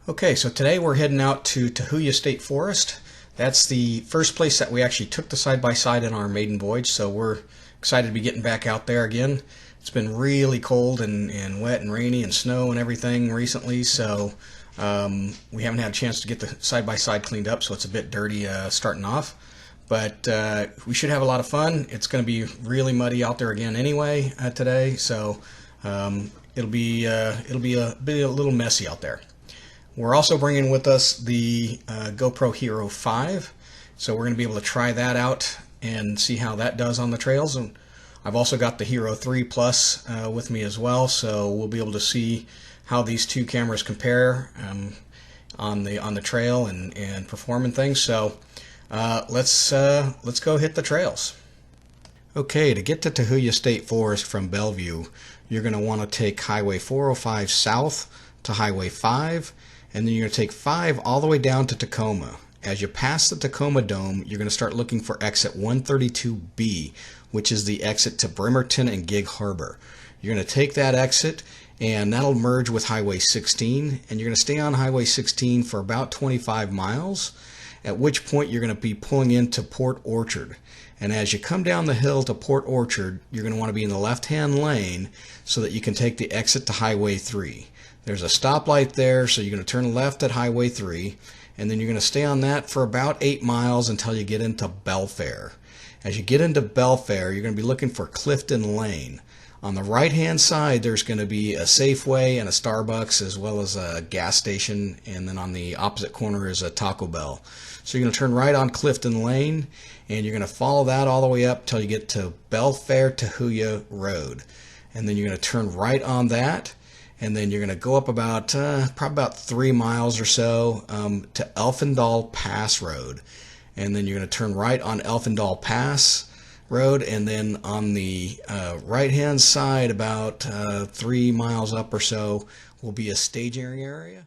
Okay, so today we're heading out to Tahuya State Forest. That's the first place that we actually took the side-by-side in our maiden voyage, so we're excited to be getting back out there again. It's been really cold and wet and rainy and snow and everything recently, so we haven't had a chance to get the side-by-side cleaned up, so it's a bit dirty starting off. But we should have a lot of fun. It's going to be really muddy out there again anyway today, so it'll be a little messy out there. We're also bringing with us the GoPro Hero 5, so we're going to be able to try that out and see how that does on the trails. And I've also got the Hero 3 Plus with me as well, so we'll be able to see how these two cameras compare on the trail and performing things. So let's go hit the trails. Okay, to get to Tahuya State Forest from Bellevue, you're going to want to take Highway 405 south to Highway 5. And then you're going to take 5 all the way down to Tacoma. As you pass the Tacoma Dome, you're going to start looking for exit 132B, which is the exit to Bremerton and Gig Harbor. You're going to take that exit, and that'll merge with Highway 16, and you're going to stay on Highway 16 for about 25 miles, at which point you're going to be pulling into Port Orchard. And as you come down the hill to Port Orchard, you're going to want to be in the left-hand lane so that you can take the exit to Highway 3. There's a stoplight there, so you're going to turn left at Highway 3, and then you're going to stay on that for about 8 miles until you get into Belfair. As you get into Belfair, you're going to be looking for Clifton Lane. On the right-hand side, there's going to be a Safeway and a Starbucks, as well as a gas station, and then on the opposite corner is a Taco Bell. So you're going to turn right on Clifton Lane, and you're going to follow that all the way up till you get to Belfair Tahuya Road. And then you're going to turn right on that, and then you're going to go up about probably about 3 miles or so to Elfendal Pass Road, and then you're going to turn right on Elfendal Pass Road, and then on the right hand side about 3 miles up or so will be a staging area.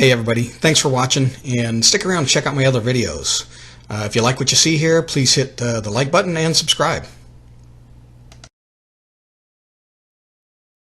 Hey everybody, thanks for watching, and stick around and check out my other videos. If you like what you see here, please hit the like button and subscribe.